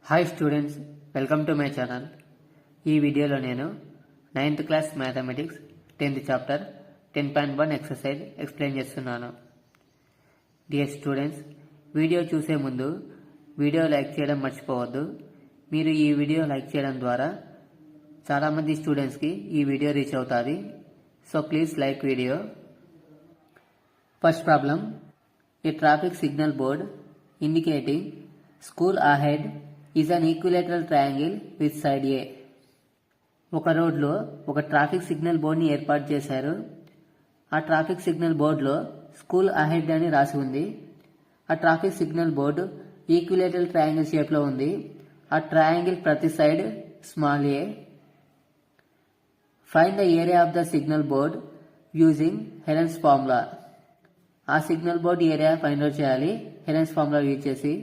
Hi students, welcome to my channel. ఈ వీడియోలో నేను 9th class mathematics 10th chapter 10.1 exercise explain చేస్తున్నాను. Dear students, video చూసే ముందు వీడియో లైక్ చేయడం మర్చిపోవద్దు. మీరు ఈ వీడియో లైక్ చేయడం ద్వారా చాలామంది స్టూడెంట్స్కి ఈ వీడియో రీచ్ అవుతుంది. So please like video. First problem, a traffic signal board indicating school ahead is an equilateral triangle with side a. ఒక రోడ్లో ఒక ట్రాఫిక్ సిగ్నల్ బోర్డ్ని ఏర్పాటు చేశారు. ఆ ట్రాఫిక్ సిగ్నల్ బోర్డులో స్కూల్ అహెడ్ అని రాసి ఉంది. ఆ traffic signal board equilateral triangle షేప్లో ఉంది. ఆ ట్రయాంగిల్ ప్రతి side small a. Find the area of the signal board using Heron's formula. ఆ signal board area find out చేయాలి హెలెన్స్ ఫార్ములా యూజ్ చేసి.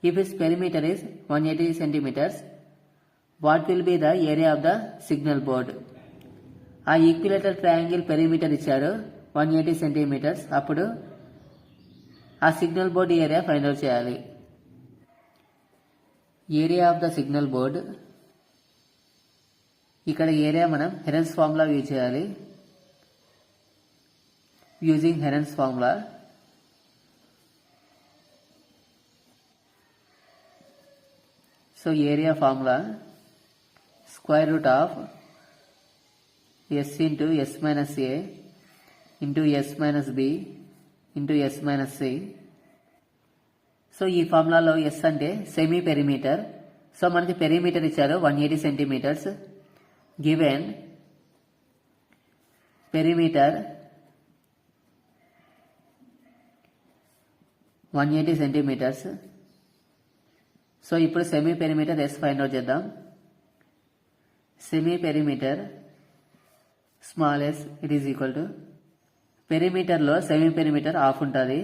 If its perimeter is 180 centimeters, what will be the area of the signal board? ఆ equilateral triangle perimeter ఇచ్చారు 180 centimetres. అప్పుడు ఆ signal board area find out చేయాలి. Area of the signal board, ఇక్కడ area మనం Heron's formula use చేయాలి. Using Heron's formula, so area formula square root of s into s minus a into s minus b into s minus c. So ఈ ఫార్ములాలో s అంటే semi perimeter. So మనకి perimeter ఇచ్చారు 180 centimetres. Given perimeter 180 centimetres. So ఇప్పుడు semi perimeter s find out చేద్దాం. Semi perimeter small s it is equal to, పెరిమీటర్లో semi perimeter half ఉంటుంది.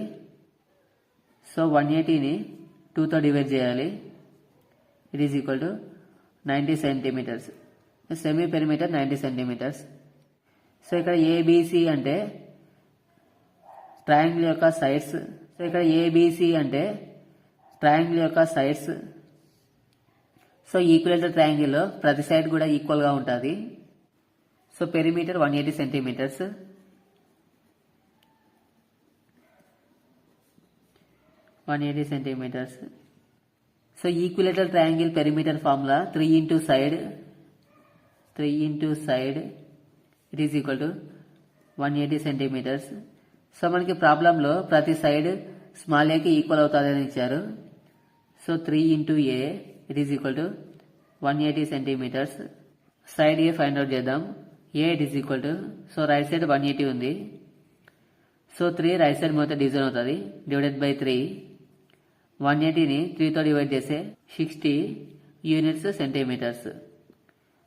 So 180ని 2తో డివైడ్ చేయాలి. It is equal to 90 centimetres. Semi perimeter 90 centimetres. So ఇక్కడ ABC అంటే triangle యొక్క సైడ్స్. సో ఇక్కడ ఏబిసి అంటే ట్రయాంగిల్ యొక్క సైడ్స్. సో ఈక్విలేటరల్ ట్రయాంగిల్లో ప్రతి సైడ్ కూడా ఈక్వల్గా ఉంటుంది. So perimeter 180 centimetres. 180 centimetres. So equilateral triangle perimeter formula 3 into side it is equal to 180 centimetres. So మనకి ప్రాబ్లంలో ప్రతి సైడ్ స్మాల్ ఏకి ఈక్వల్ అవుతుందని ఇచ్చారు. So 3 into a it is equal to 180 centimetres. Side a find out చేద్దాం. A it is equal to, so right side 180 ఉంది. So 3 right side మొత్తం division అవుతుంది. Divided by 3. 180ని 3తో డివైడ్ చేస్తే 60 యూనిట్స్ సెంటీమీటర్స్.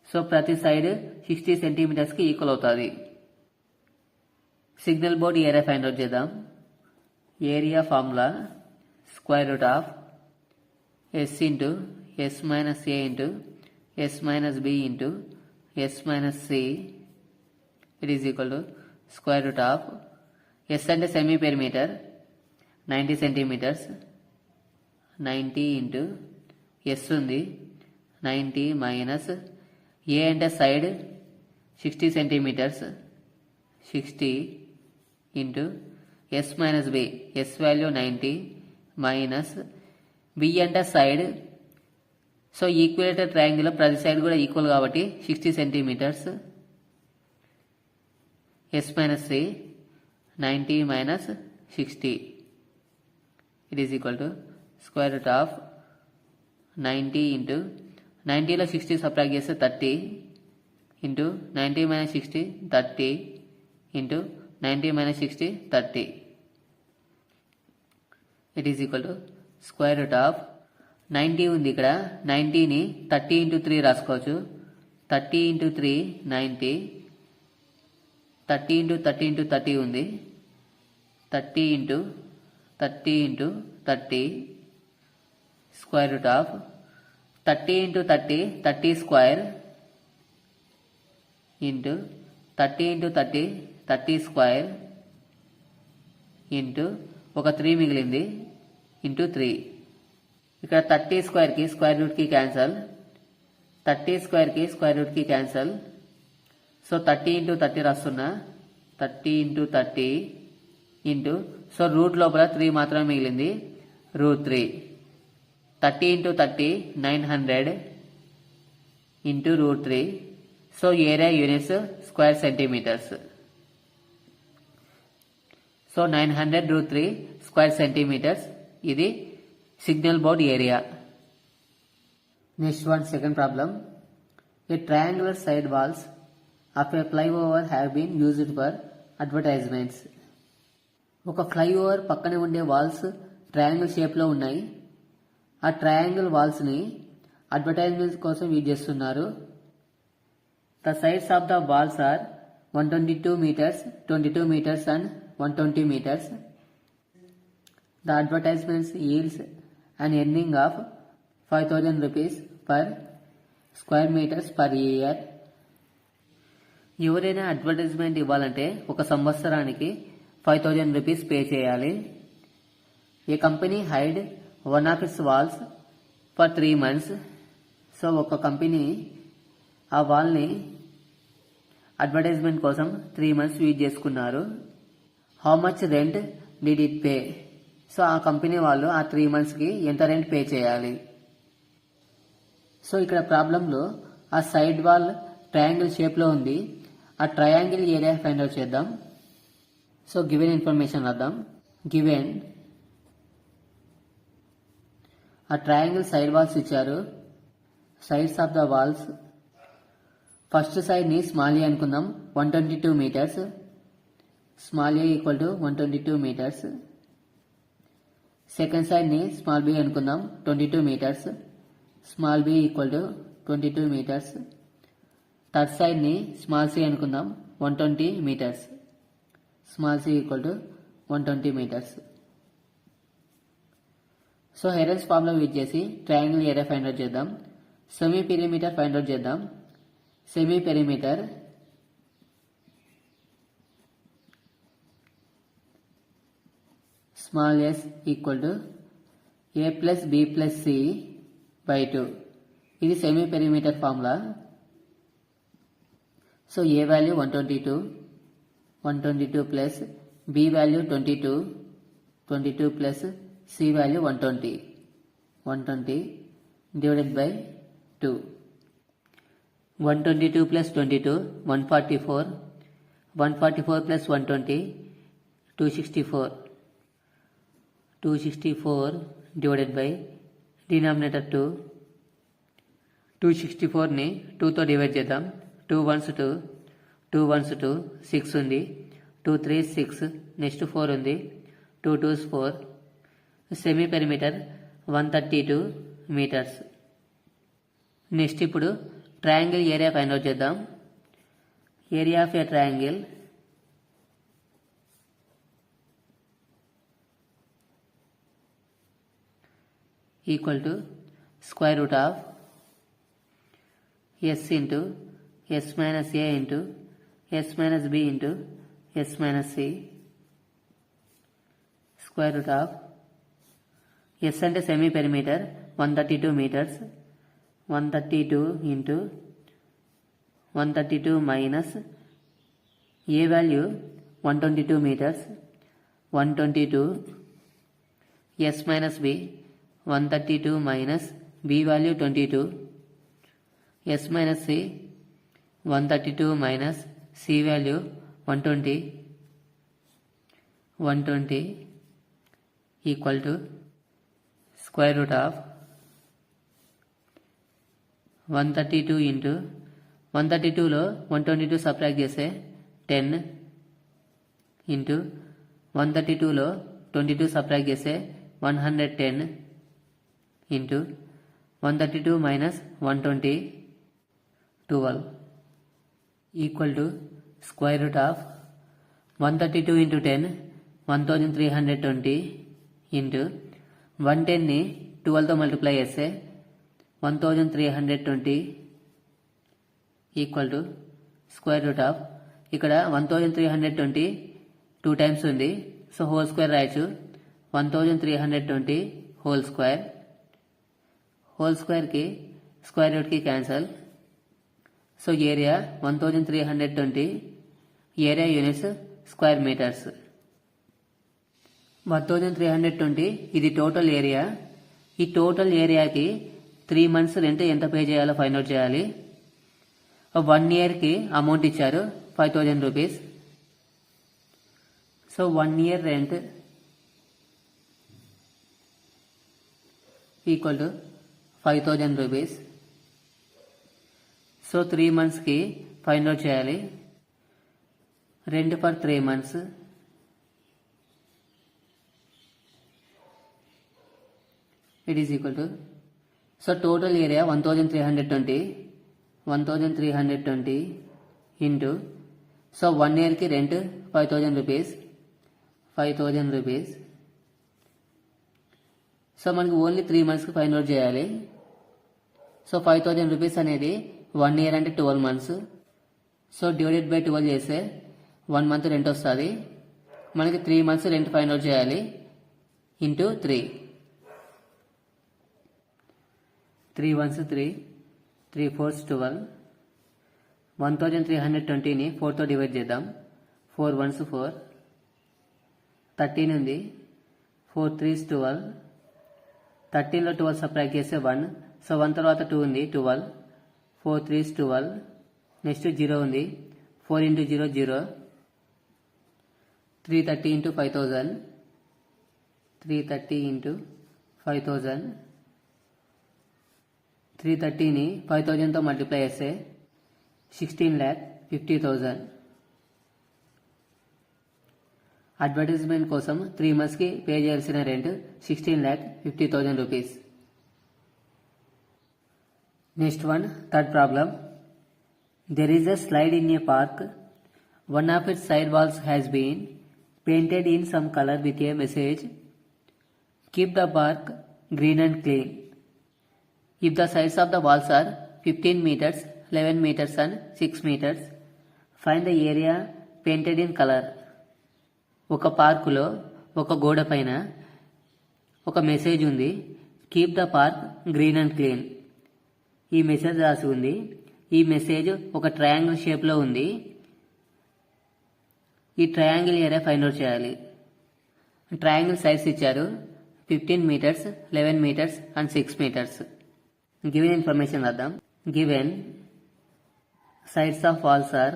సో ప్రతి సైడ్ 60 సెంటీమీటర్స్కి equal అవుతుంది. Signal board area find out చేద్దాం. Area formula square root of s into s minus a into s minus b into s minus c it is equal to square root of s అంటే semi perimeter 90 centimetres. 90 into s ఉంది 90 minus a అంటే side 60 centimetres 60 into s minus b, s value 90 minus b అంటే side. So equilateral triangle ప్రతి side కూడా equal కాబట్టి 60 centimetres. S minus c 90 minus 60 it is equal to square root of 90 into 90లో 60 subtract చేస్తే 30 into 90 minus 60 30 into 90 minus 60 30 it is equal to square root of 90 ఉంది ఇక్కడ. 90ని 30 into 3 రాసుకోవచ్చు. 30 into 3 90. 30 into 30 into 30 ఉంది. 30 into 30 into 30 square root of 30 into 30 30 square into 30 into 30 30 square into ఒక 3 మిగిలింది into 3. ఇక్కడ 30 స్క్వేర్కి స్క్వేర్ రూట్కి క్యాన్సల్, 30 స్క్వేర్కి స్క్వేర్ రూట్కి క్యాన్సల్. సో 30 ఇంటూ 30 రాస్తున్నా, 30 ఇంటూ 30 ఇంటూ, సో రూట్ లోపల 3 మాత్రమే మిగిలింది, √3. 30 into 30 900 into √3. So area units square centimetres. So 900 √3 square centimetres. ఇది signal board area. Next one, second problem. A triangular side walls of a flyover have been used for advertisements. ఒక flyover పక్కనే ఉండే walls triangle షేప్లో ఉన్నాయి. ఆ triangle వాల్స్ని advertisements కోసం use చేస్తున్నారు. The sides of the walls are 122 meters, 22 meters and 120 meters. The advertisements yields an earning of 5,000 rupees per square meters per year. ఎవరైనా అడ్వర్టైజ్మెంట్ ఇవ్వాలంటే ఒక సంవత్సరానికి 5,000 రూపీస్ పే చేయాలి. A company hired one of its walls for 3 months. So ఒక company ఆ వాల్ని advertisement కోసం 3 months use చేసుకున్నారు. How much rent did it pay. So ఆ కంపెనీ వాళ్ళు ఆ 3 monthsకి ఎంత రెంట్ పే చేయాలి. సో ఇక్కడ ప్రాబ్లంలో ఆ సైడ్ వాల్ ట్రయాంగిల్ షేప్లో ఉంది. ఆ ట్రయాంగిల్ ఏరియా ఫైండ్ అవుట్ చేద్దాం. సో గివెన్ ఇన్ఫర్మేషన్ రాద్దాం. గివెన్ ఆ ట్రయాంగిల్ సైడ్ వాల్స్ ఇచ్చారు. Sides of the walls, first side ని స్మాల్ ఏ అనుకుందాం, 122 meters. Small a equal to 122 meters. Second side ని స్మాల్ బి అనుకుందాం, 22 meters. Small b equal to 22 meters. Third side ని small c అనుకుందాం, 120 meters. Small c equal to 120 meters. So Heron's formula use చేసి triangle area find out చేద్దాం. Semi perimeter find out చేద్దాం. Semi perimeter small s equal to a plus b plus c by 2. ఇది semi perimeter formula. So a value 122 plus b value 22 plus c value 120 divided by 2. 122 plus 22 144, 144 plus 120 264 divided by denominator 2. 264 ని 2 తో divide చేద్దాం. 2 ones 2, 2 ones 2, 6 ఉంది. 2 3 6, next 4 ఉంది. 2 2s 4. Semi perimeter 132 meters. Next ఇప్పుడు triangle area find out చేద్దాం. Area of a triangle equal to square root of s into s minus a into s minus b into s minus c. Square root of s అంటే semi perimeter 132 meters. 132 into 132 minus a value 122 meters. 122 s minus b 132 minus b value 22. S minus c 132 minus c value 120 equal to square root of 132 into 132లో 122 subtract చేస్తే 10 into 132లో 22 subtract చేస్తే 110 into 132 minus 120 12 equal to square root of 132 into 10 1320 into 110ని 12తో multiply చేస్తే 1320 equal to square root of, ఇక్కడ 1320 2 times ఉంది. So whole square రాయొచ్చు. 1320 హోల్ స్క్వేర్ హోల్ స్క్వేర్కి స్క్వేర్ రూట్కి cancel. So area 1320, area units square metres. 1320 ఇది టోటల్ ఏరియా. ఈ టోటల్ ఏరియాకి 3 months రెంట్ ఎంత పే చేయాలో ఫైండ్ అవుట్ చేయాలి. 1 yearకి అమౌంట్ ఇచ్చారు 5000 rupees. So 1 year rent equal to 5000 rupees. So 3 monthsకి ఫైండ్ అవుట్ చేయాలి. Rent for 3 months it is equal to, so total area 1320 into, so 1 yearకి rent 5000 rupees. So మనకి only 3 monthsకి find out చేయాలి. So 5000 rupees అనేది 1 year అంటే 12 months. So divided by 12 చేస్తే 1 month rent వస్తుంది. మనకి 3 months రెంట్ ఫైండ్ అవుట్ చేయాలి. Into 3 ones 3, 3 4s 12. 1320ని 4తో divide చేద్దాం. 4 ones 4, 13 ఉంది. 4 3s 12. 13లో 12 సబ్ట్రాక్ట్ చేస్తే 1. సో 1 తర్వాత 2 ఉంది 12. 4 3s 12. నెక్స్ట్ 0 ఉంది. 4 into 0 0. 330 into 5000. 330 into 5000. 330ని 5000తో మల్టిప్లై చేస్తే 16,50,000. అడ్వర్టైజ్మెంట్ కోసం 3 monthsకి పే చేయాల్సిన rent 16,50,000 rupees. Next one, third problem. There is a slide in a park. One of its side walls has been painted in some color with a message, "Keep the park green and clean." If the sides of the walls are 15 meters, 11 meters and 6 meters, find the area painted in color. ఒక పార్కులో ఒక గోడ పైన ఒక message ఉంది, keep the park green and clean. ఈ message రాసి ఉంది. ఈ మెసేజ్ ఒక ట్రయాంగిల్ షేప్లో ఉంది. ఈ ట్రయాంగిల్ ఏరియా ఫైండ్ అవుట్ చేయాలి. ట్రయాంగిల్ సైడ్స్ ఇచ్చారు 15 meters, 11 meters and 6 meters. Given information రాద్దాం. Given sides of walls are,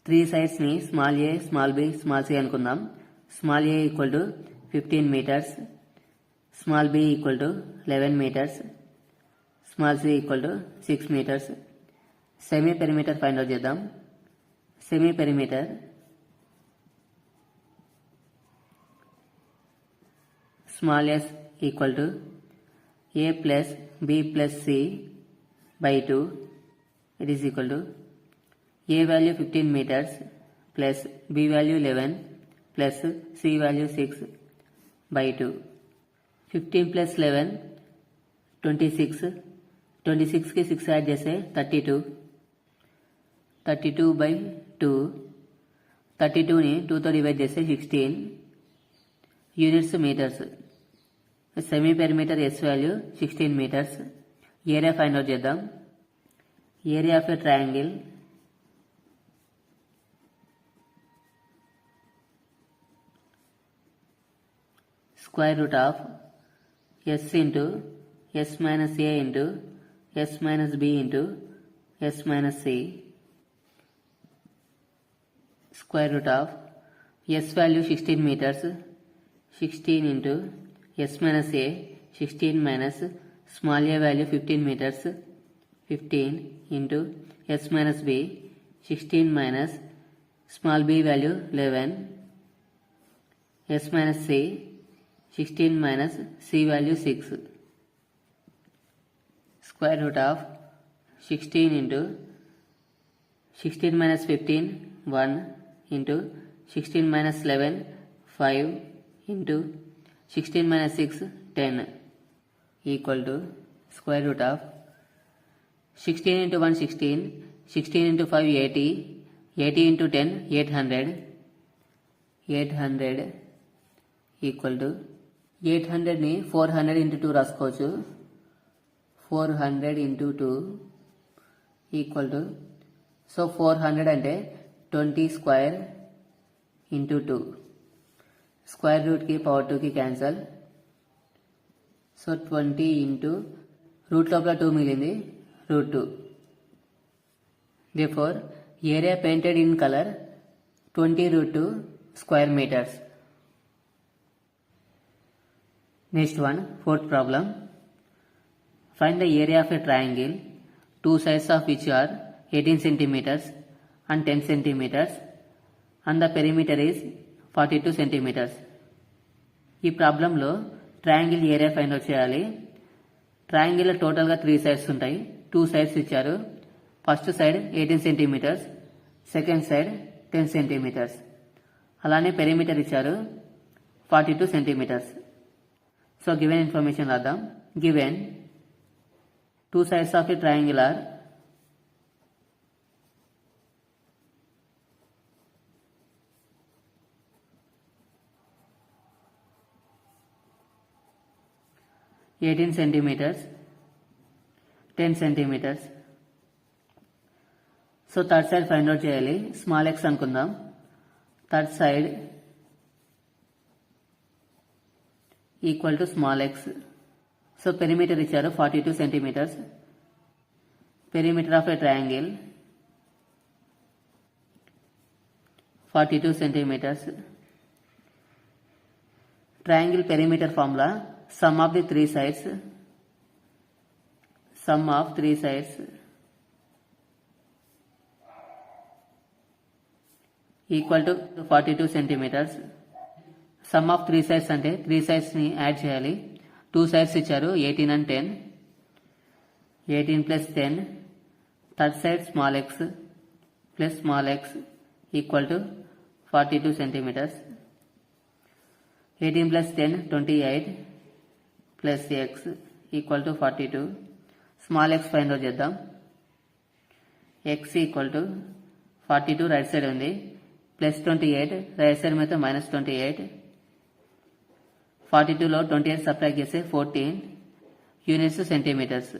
3 sides ని small a, small b, small c అనుకుందాం. Small a equal to 15 meters, small b equal to 11 meters, small c equal to 6 meters. Semi perimeter find out చేద్దాం. Semi perimeter small s equal to a plus b plus c by 2. It is equal to a value 15 meters plus b value 11 plus c value 6 by 2. 15 plus 11 26. 26 की 6 add जैसे 32. 32 by 2. 32 ని 2 తో divide చేస్తే 16 units metres. Semi perimeter s value 16 meters. Area find out చేద్దాం. Area of a triangle square root of s into s minus a into s minus b into s minus c. Square root of s value 16 meters. 16 into s minus a, 16 minus small a value 15 meters. 15 into s minus b, 16 minus small b value 11. s minus c, 16 minus c value 6. Square root of 16 into 16 minus 15, 1 into 16 minus 11, 5 into 16 minus 6, 10 equal to square root of 16 into 1, 16, 16 into 5, 80, 80 into 10, 800 equal to 800ని 400 into 2 రాసుకోవచ్చు. 400 into 2 equal to, so 400 అంటే 20 square into 2. Square రూట్కి power 2కి cancel. So 20 into root లోపల 2 మిగిలింది, route 2. Therefore, area painted in color 20 root 2 square meters. Next one, fourth problem. Find the area of a triangle, two sides of which are 18 centimeters and 10 centimeters, and the perimeter is 42 centimeters. ఈ ప్రాబ్లంలో triangle area find out చేయాలి. Triangle టోటల్గా 3 sides ఉంటాయి. 2 sides ఇచ్చారు. First side 18 centimetres, second side 10 centimetres. అలానే perimeter ఇచ్చారు 42 centimetres. So given information రాద్దాం. Given 2 sides of a triangle are 18 centimeters, 10 centimeters. So third side find out చేయాలి. Small x అనుకుందాం. Third side equal to small x. So perimeter ఇచ్చారు 42 centimetres. Perimeter of a triangle 42 centimetres. Triangle perimeter formula sum of the 3 sides, sum of 3 sides equal to 42 centimeters. Sum of 3 sides అంటే 3 sides ని add చేయాలి. 2 sides ఇచ్చారు 18 and 10. 18 plus 10. Third side small x plus small x equal to 42 centimeters. 18 plus 10 28 plus x equal to 42. Small x ఫైండ్ out చేద్దాం. x equal to 42 right side ఉంది, plus 28 right side మీద minus 28. 42లో 28 subtract చేస్తే 14 units centimetres.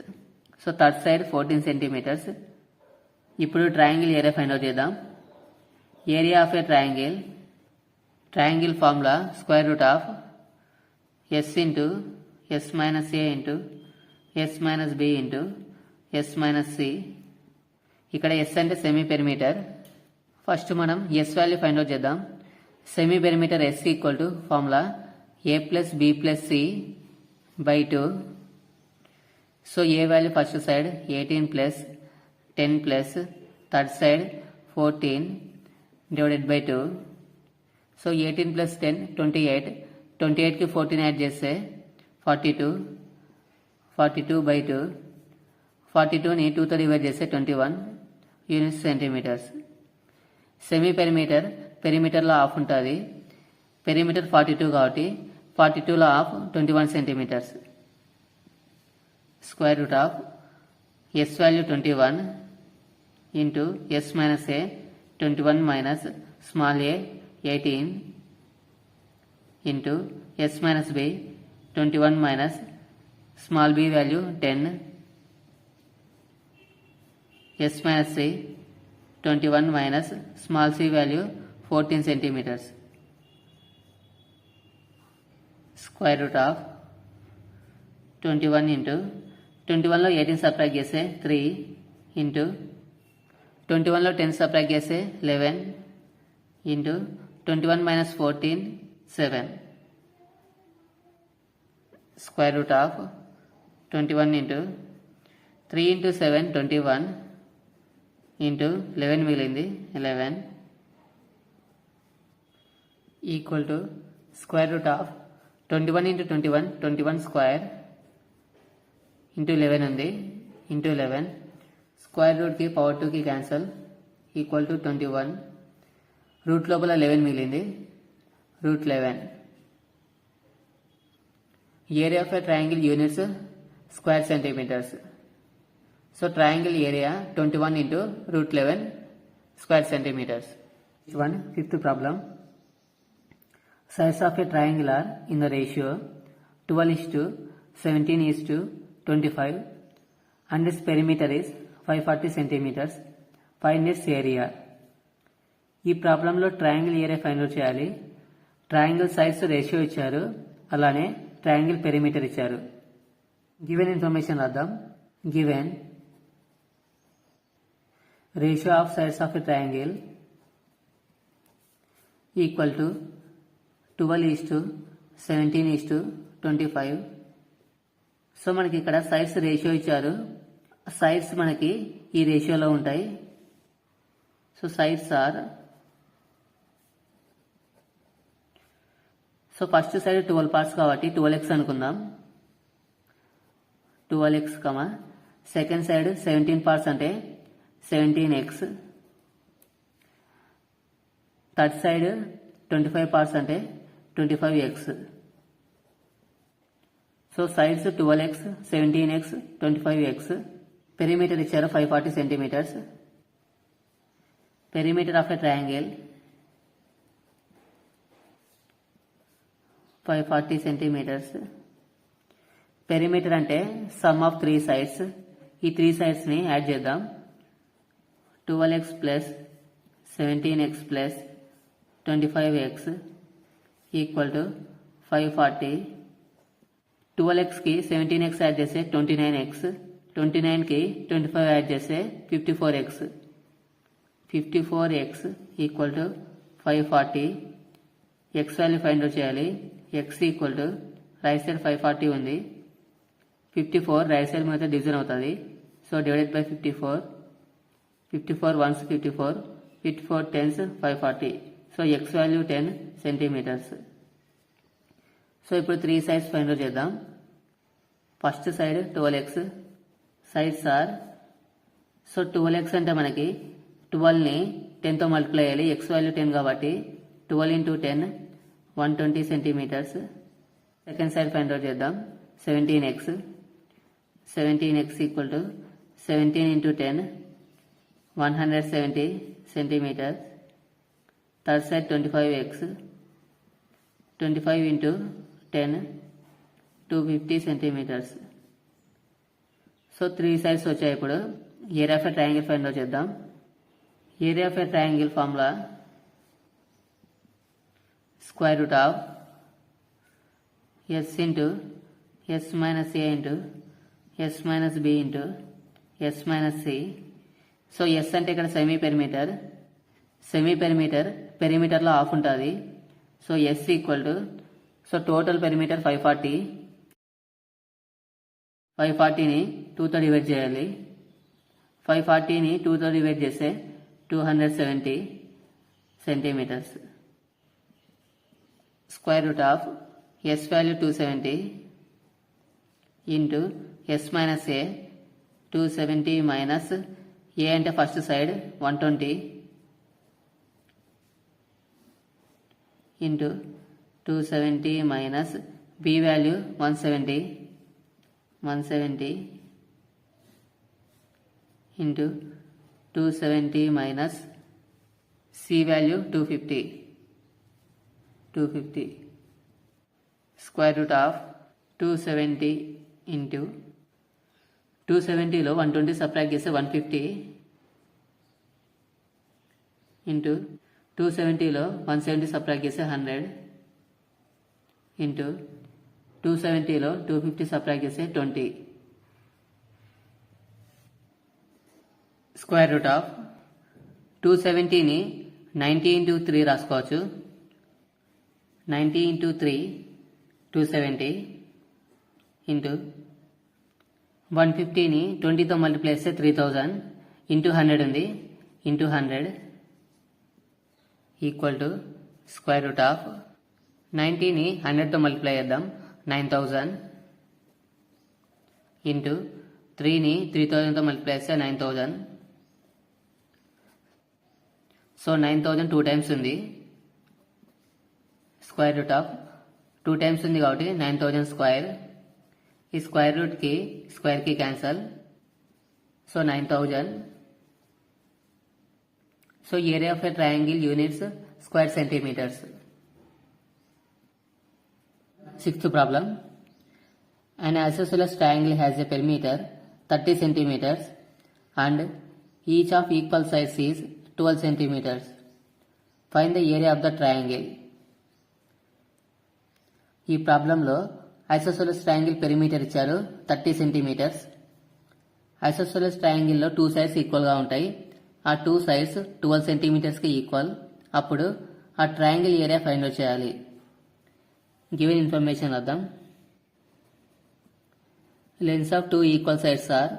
So third side 14 centimetres. ఇప్పుడు triangle area find out చేద్దాం. Area of a triangle formula square root of s into s minus a into s minus b into s minus c. ఇక్కడ s అంటే semi perimeter. First మనం s value find out చేద్దాం. Semi perimeter s equal to formula a plus b plus c by 2. So a value first side 18 plus 10 plus third side 14 divided by 2. So 18 plus 10 28. 28కి 14 add చేస్తే 42. 42 by 2. 42ని 2తో divide చేస్తే 21 units centimetres. Semi పెరిమీటర్లో half ఉంటుంది. Perimeter 42 కాబట్టి 42లో half 21 centimetres. Square root of s value 21 into s minus a 21 minus small a 18 into s minus b 21 minus small b value 10 s minus c 21 minus small c value 14 centimetres. Square root of 21 into 21లో 18 subtract చేస్తే 3 into 21లో 10 subtract చేస్తే 11 into 21 minus 14 7. Square root of 21 into 3 into 7 21 into 11 మిగిలింది 11 equal to square root of 21 into 21 21 square into 11 ఉంది into 11. Square రూట్కి power 2కి cancel equal to 21. Root లోపల 11 మిగిలింది, root 11. Area of a triangle units square centimetres. So triangle area 21 into root 11 square centimetres. Fifth problem. Sides of a triangle are in the ratio 12:17:25 and its perimeter is 540 centimeters. Find its area. ఈ ప్రాబ్లంలో triangle area find out చేయాలి. Triangle sides ratio ఇచ్చారు, అలానే triangle perimeter ఇచ్చారు. Given information రాద్దాం. Given ratio of sides of a triangle equal to 12:17:25. So మనకి ఇక్కడ sides ratio ఇచ్చారు. సైడ్స్ మనకి ఈ రేషియోలో ఉంటాయి. So sides are, so first side 12 parts కాబట్టి 12x అనుకుందాం. 12x, సెకండ్ సైడ్ 17 పార్ట్స్ అంటే 17x, థర్డ్ సైడ్ 25 పార్ట్స్ అంటే 25x. So sides 12x, 17x, 25x. Perimeter ఇచ్చారు 540 centimetres. Perimeter of a triangle 540 centimetres. Perimeter అంటే సమ్ ఆఫ్ 3 సైడ్స్. ఈ 3 sides ని add చేద్దాం. 12x plus 17x plus 25x equal to 540. 12x కి 17x add చేస్తే 29x, 29 కి 25 add చేస్తే 54x. 54x equal to 540. x value find out చేయాలి. x equal to right side 540 ఉంది, 54 రైట్ సైడ్ మీద డివిజన్ అవుతుంది. So divided by 54. 54 1s 54, 54 10s 540. So x value 10 centimetres. So ఇప్పుడు 3 sides find out చేద్దాం. First side 12x. Sides are, so 12x అంటే మనకి 12ని 10తో మల్టిప్లై చేయాలి. x వాల్యూ 10 కాబట్టి 12 into 10 120 centimetres. Second side find out చేద్దాం. 17x. 17x equal to 17 into 10 170 centimetres. Third side 25x. 25 into 10 250 centimetres. So 3 sides వచ్చాయి. ఇప్పుడు area of a triangle find out చేద్దాం. Area of a triangle formula square root of s into s minus a into s minus b into s minus c. So s అంటే ఇక్కడ semi perimeter. Semi perimeter పెరిమీటర్లో half ఉంటుంది. So s equal to, so total perimeter 540. 540ని 2తో divide చేయాలి. 540ని 2తో divide చేస్తే 270 centimetres. Square root of s value 270 into s minus a. 270 minus a అంటే first side 120 into 270 minus b value 170 into 270 minus c value 250. Square root of 270 into 270లో 120 subtract చేస్తే 150 into 270లో 170 subtract చేస్తే 100 into 270లో 250 subtract చేస్తే 20. Square root of 270ని 90 into 3 రాసుకోవచ్చు. 90 into 3 270 into 150ని 20తో multiply చేస్తే 3000 ఇంటూ 100 ఉంది, into 100 equal to square root of 90ని 100తో మల్టిప్లై చేద్దాం. 9000 ఇంటూ 3ని 3000తో మల్టిప్లై చేస్తే 9000. సో 9000 2 టైమ్స్ ఉంది. స్క్వేర్ రూట్ ఆఫ్ 2 టైమ్స్ ఉంది కాబట్టి 9000 స్క్వేర్. ఈ స్క్వేర్ రూట్ కి స్క్వేర్ కి cancel. So 9000. So area of a triangle units square centimetres. Sixth problem. An isosceles triangle has a perimeter 30 centimeters and each of equal size is 12 centimeters. Find the area of the triangle. ఈ ప్రాబ్లంలో isosceles triangle perimeter ఇచ్చారు 30 centimetres. Isosceles ట్రయాంగిల్లో 2 sides ఈక్వల్గా ఉంటాయి. ఆ 2 sides 12 సెంటీమీటర్స్కి equal. అప్పుడు ఆ triangle area find out చేయాలి. గివెన్ ఇన్ఫర్మేషన్ వద్దాం. Lengths of 2 equal sides are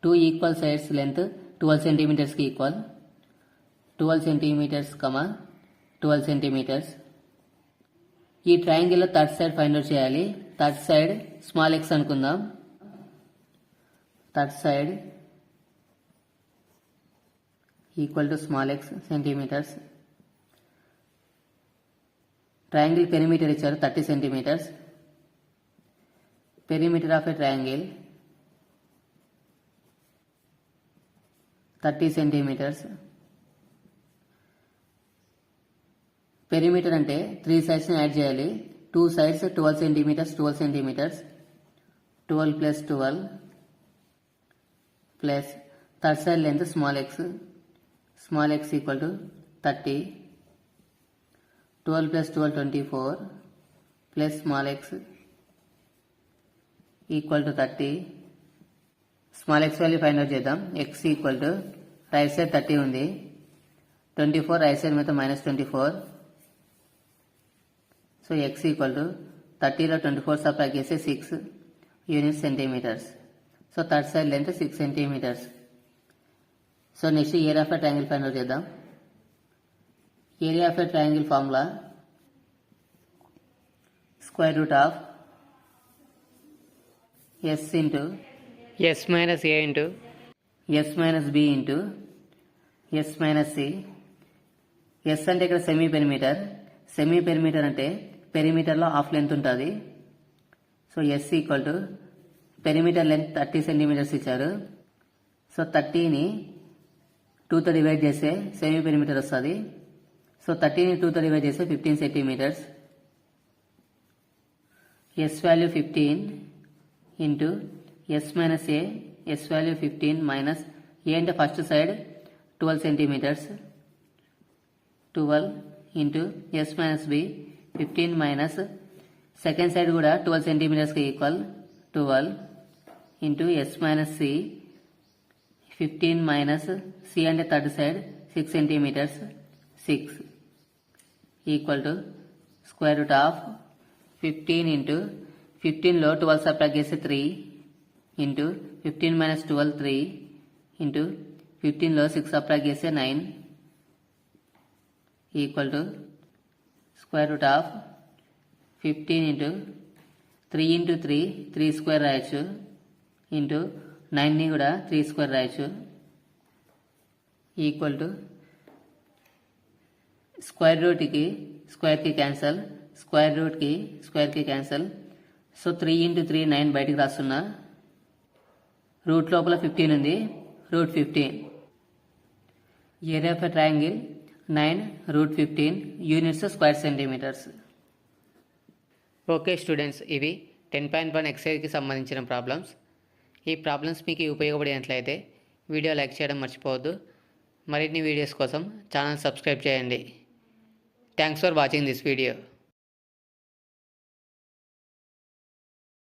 2 equal sides length 12 సెంటీమీటర్స్కి ఈక్వల్. 12 centimetres 12 centimetres. ఈ ట్రయాంగిల్లో థర్డ్ సైడ్ ఫైండ్ అవుట్ చేయాలి. థర్డ్ సైడ్ స్మాల్ ఎక్స్ అనుకుందాం. Third side equal to small x centimetres. Triangle perimeter ఇచ్చారు 30 centimetres. Perimeter of a triangle 30 centimetres. Perimeter అంటే 3 సైడ్స్ని add చేయాలి. 2 sides 12 centimetres 12 centimetres 12 plus 12 plus third side length small x equal to 30. 12 plus 12 24 plus small x equal to 30. Small x value find out చేద్దాం. X equal to right side 30 ఉంది, 24 right side మీద -24. So x equal to 30లో 24 subtract చేస్తే 6 unit centimetres. So third side length 6 centimetres. So next area of a triangle find out చేద్దాం. Area of a triangle formula square root of s into s minus a into s minus b into s minus c. S అంటే ఇక్కడ semi perimeter. Semi perimeter అంటే పెరిమీటర్లో half length ఉంటుంది. So s equal to perimeter length 30 centimetres ఇచ్చారు. So 30ని 2తో divide చేస్తే semi perimeter వస్తుంది. సో 30ని 2తో డివైడ్ చేస్తే 15 centimetres. S value 15 into s minus a. S value 15 minus a అంటే first side 12 centimetres. 12 into s minus b 15 minus second side కూడా 12 సెంటీమీటర్స్కి equal 12 into s minus c. 15 minus c అంటే third side 6 centimetres 6 equal to square root of 15 into 15లో 12 subtract చేస్తే 3 into 15 minus 12 3 into 15లో 6 subtract చేస్తే 9 equal to square root of 15 into 3 into 3 square రాయొచ్చు into 9ని కూడా 3 స్క్వేర్ రాయొచ్చు equal to square రూట్కి స్క్వేర్కి క్యాన్సల్, స్క్వేర్ రూట్కి స్క్వేర్కి క్యాన్సల్. సో 3 ఇంటూ 3 9 బయటికి రాస్తున్నా. రూట్ లోపల 15 ఉంది, root 15. Area of a triangle 9√15 units square centimetres. Okay students, ఇవి 10.1 ఎక్సైజ్కి సంబంధించిన ప్రాబ్లమ్స్. ఈ ప్రాబ్లమ్స్ మీకు ఉపయోగపడినట్లయితే వీడియో లైక్ చేయడం మర్చిపోవద్దు. మరిన్ని వీడియోస్ కోసం ఛానల్ సబ్స్క్రైబ్ చేయండి. Thanks for watching this video.